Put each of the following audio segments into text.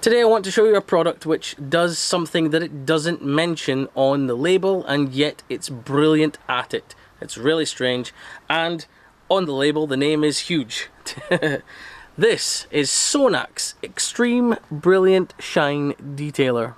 Today I want to show you a product which does something that it doesn't mention on the label, and yet it's brilliant at it. It's really strange, and on the label the name is huge. This is Sonax Extreme Brilliant Shine Detailer.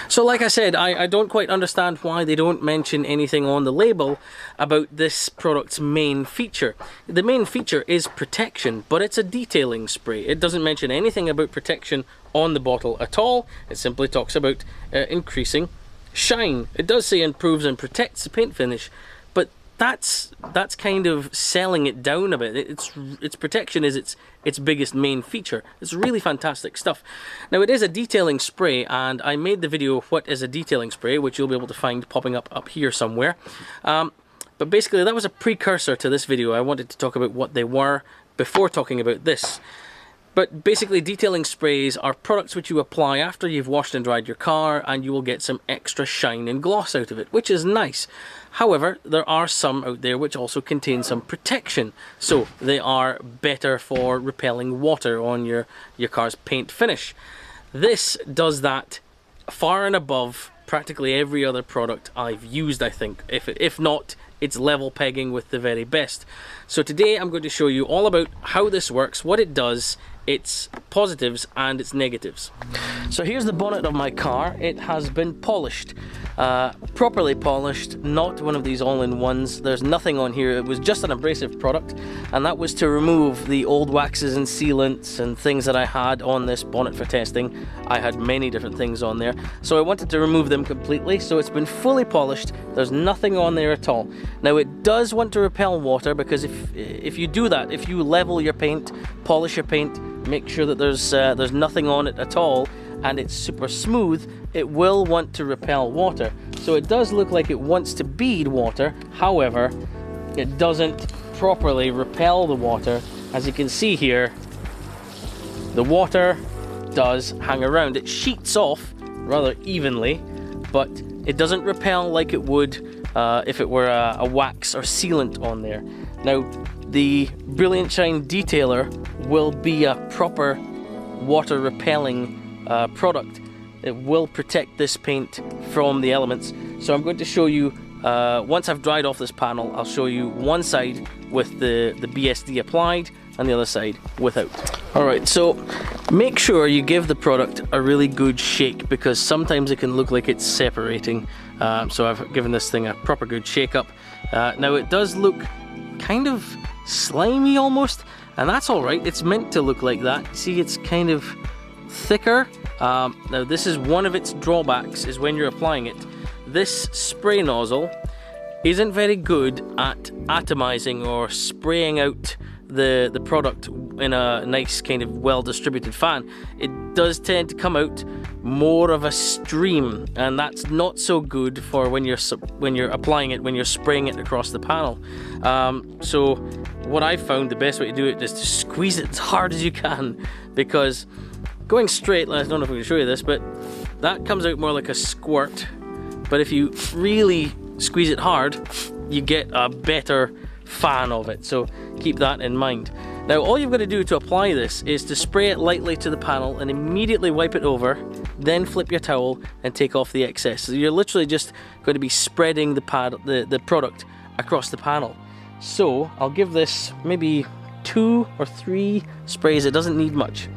So like I said, I don't quite understand why they don't mention anything on the label about this product's main feature. The main feature is protection, but it's a detailing spray. It doesn't mention anything about protection on the bottle at all. It simply talks about increasing shine. It does say improves and protects the paint finish, but that's kind of selling it down a bit. Its protection is its biggest main feature. It's really fantastic stuff. Now it is a detailing spray, and I made the video what is a detailing spray, which you'll be able to find popping up here somewhere. But basically that was a precursor to this video. I wanted to talk about what they were before talking about this. But basically detailing sprays are products which you apply after you've washed and dried your car, and you will get some extra shine and gloss out of it, which is nice. However, there are some out there which also contain some protection, so they are better for repelling water on your car's paint finish. This does that far and above practically every other product I've used, I think. If not, it's level pegging with the very best. So today I'm going to show you all about how this works, what it does, its positives and its negatives. So here's the bonnet of my car. It has been polished, properly polished, not one of these all-in-ones. There's nothing on here. It was just an abrasive product, and that was to remove the old waxes and sealants and things that I had on this bonnet for testing. I had many different things on there, so I wanted to remove them completely. So it's been fully polished. There's nothing on there at all. Now it does want to repel water, because if you do that, if you level your paint, polish your paint, make sure that there's nothing on it at all, and it's super smooth, it will want to repel water. So it does look like it wants to bead water, however it doesn't properly repel the water. As you can see here, the water does hang around. It sheets off rather evenly, but it doesn't repel like it would if it were a wax or sealant on there. Now the Brilliant Shine Detailer will be a proper water repelling product. It will protect this paint from the elements. So I'm going to show you, once I've dried off this panel, I'll show you one side with the BSD applied and the other side without. Alright, so make sure you give the product a really good shake, because sometimes it can look like it's separating. So I've given this thing a proper good shake up. Now it does look kind of slimy almost, and that's alright. It's meant to look like that. See, it's kind of thicker. Now this is one of its drawbacks, is when you're applying it, this spray nozzle isn't very good at atomizing or spraying out the product in a nice kind of well distributed fan. It does tend to come out more of a stream, and that's not so good for when you're applying it, when you're spraying it across the panel. So what I've found the best way to do it is to squeeze it as hard as you can, because going straight, I don't know if I can show you this, but that comes out more like a squirt. But if you really squeeze it hard, you get a better fan of it. So keep that in mind. Now all you've got to do to apply this is to spray it lightly to the panel and immediately wipe it over, then flip your towel and take off the excess. So you're literally just going to be spreading the product across the panel. So I'll give this maybe 2 or 3 sprays. It doesn't need much.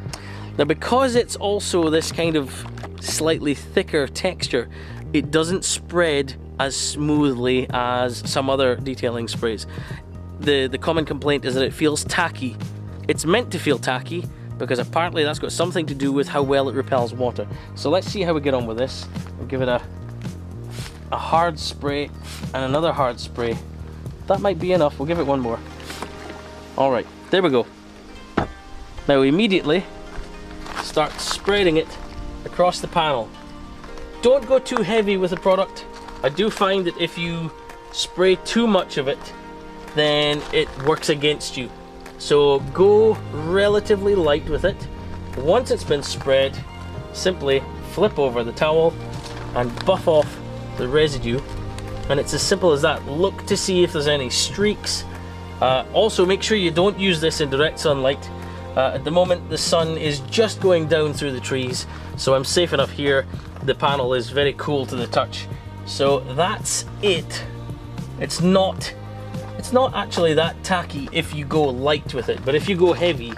Now because it's also this kind of slightly thicker texture, it doesn't spread as smoothly as some other detailing sprays. The common complaint is that it feels tacky. It's meant to feel tacky, because apparently that's got something to do with how well it repels water. So let's see how we get on with this. We'll give it a hard spray and another hard spray. That might be enough. We'll give it one more. Alright, there we go. Now immediately start spreading it across the panel. Don't go too heavy with the product. I do find that if you spray too much of it, then it works against you. So go relatively light with it. Once it's been spread, simply flip over the towel and buff off the residue, and it's as simple as that. Look to see if there's any streaks. Also make sure you don't use this in direct sunlight. At the moment the sun is just going down through the trees, so I'm safe enough here. The panel is very cool to the touch. So that's it. It's not actually that tacky if you go light with it, but if you go heavy,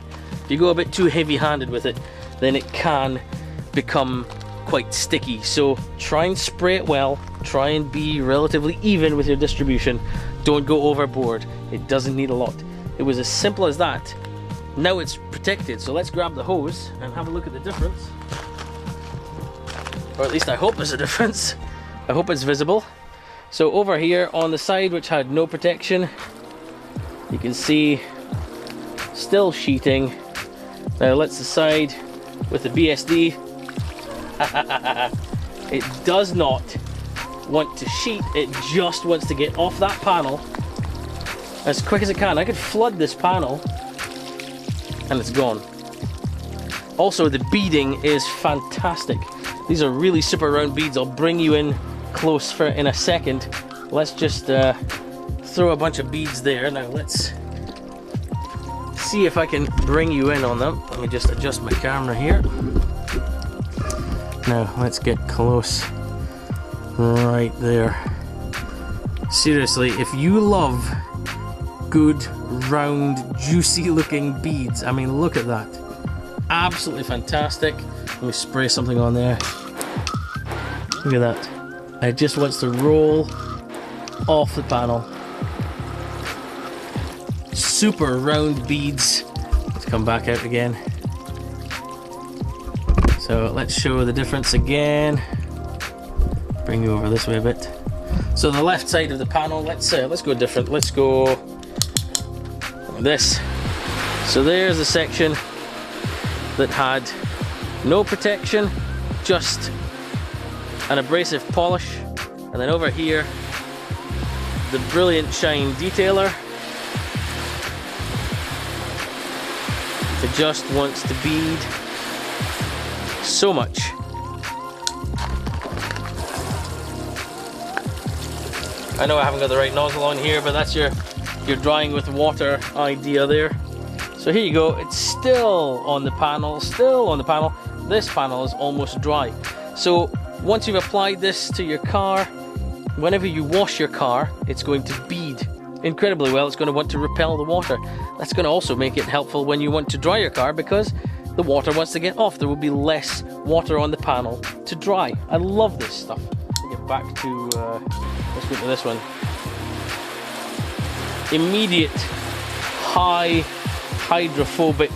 if you go a bit too heavy-handed with it, then it can become quite sticky. So try and spray it well, try and be relatively even with your distribution, don't go overboard. It doesn't need a lot. It was as simple as that. Now it's protected, so let's grab the hose and have a look at the difference. Or at least I hope there's a difference. I hope it's visible. So over here on the side, which had no protection, you can see still sheeting. Now let's decide with the BSD. It does not want to sheet, it just wants to get off that panel as quick as it can. I could flood this panel and it's gone. Also, the beading is fantastic. These are really super round beads. I'll bring you in close in a second. Let's just throw a bunch of beads there. Now let's see if I can bring you in on them. Let me just adjust my camera here. Now let's get close. Right there. Seriously, if you love good, round, juicy looking beads, I mean, look at that. Absolutely fantastic. Let me spray something on there. Look at that. It just wants to roll off the panel. Super round beads. Let's come back out again. So let's show the difference again. Bring you over this way a bit. So the left side of the panel, let's go different. Let's go like this. So there's the section that had no protection, just an abrasive polish, and then over here the brilliant shine detailer. It just wants to bead so much. I know I haven't got the right nozzle on here, but that's your drying with water idea there. So here you go, it's still on the panel, still on the panel. This panel is almost dry. So once you've applied this to your car, whenever you wash your car, it's going to bead incredibly well. It's going to want to repel the water. That's going to also make it helpful when you want to dry your car, because the water wants to get off. There will be less water on the panel to dry. I love this stuff. I'll get back to, let's go to this one. Immediate high hydrophobic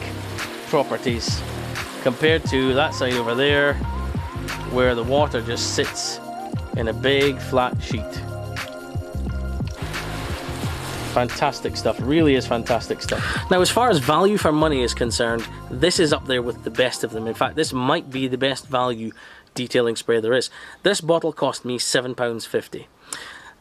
properties compared to that side over there, where the water just sits in a big flat sheet. Fantastic stuff, really is fantastic stuff. Now, as far as value for money is concerned, this is up there with the best of them. In fact, this might be the best value detailing spray there is. This bottle cost me £7.50.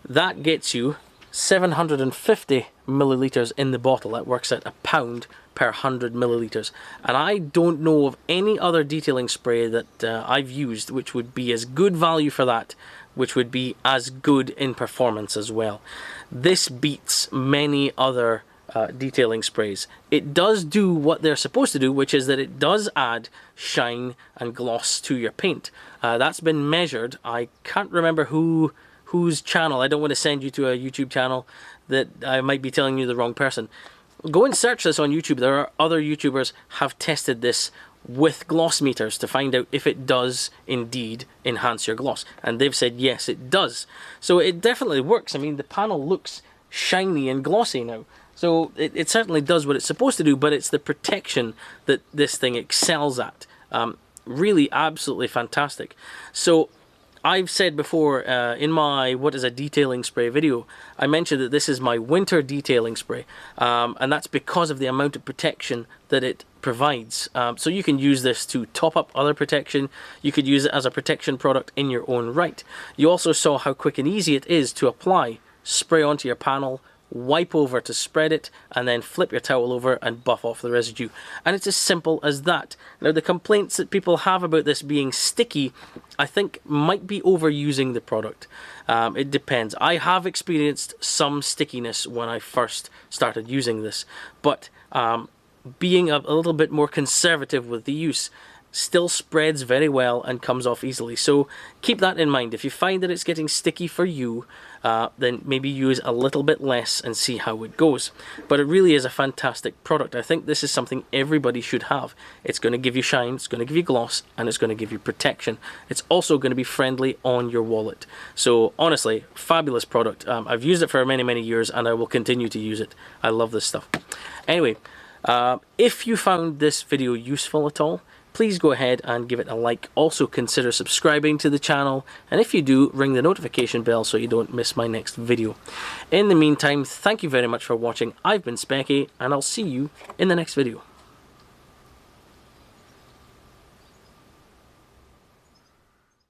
That gets you 750 millilitres in the bottle. That works at £1 per 100 millilitres. And I don't know of any other detailing spray that I've used which would be as good value for that, which would be as good in performance as well. This beats many other detailing sprays. It does do what they're supposed to do, which is that it does add shine and gloss to your paint. That's been measured. I can't remember whose channel. I don't want to send you to a YouTube channel that I might be telling you the wrong person. Go and search this on YouTube. There are other YouTubers have tested this with gloss meters to find out if it does indeed enhance your gloss, and they've said yes, it does. So it definitely works. I mean, the panel looks shiny and glossy now, so it certainly does what it's supposed to do, but it's the protection that this thing excels at. Really absolutely fantastic. So I've said before in my what is a detailing spray video, I mentioned that this is my winter detailing spray, and that's because of the amount of protection that it provides. So you can use this to top up other protection. You could use it as a protection product in your own right. You also saw how quick and easy it is to apply, spray onto your panel, wipe over to spread it, and then flip your towel over and buff off the residue. And it's as simple as that. Now, the complaints that people have about this being sticky, I think might be overusing the product. It depends. I have experienced some stickiness when I first started using this, but being a little bit more conservative with the use, still spreads very well and comes off easily. So keep that in mind. If you find that it's getting sticky for you, then maybe use a little bit less and see how it goes. But it really is a fantastic product. I think this is something everybody should have. It's going to give you shine, it's going to give you gloss, and it's going to give you protection. It's also going to be friendly on your wallet. So honestly, fabulous product. I've used it for many, many years, and I will continue to use it. I love this stuff. Anyway, if you found this video useful at all, please go ahead and give it a like. Also consider subscribing to the channel, and if you do, ring the notification bell so you don't miss my next video. In the meantime, thank you very much for watching. I've been Specky, and I'll see you in the next video.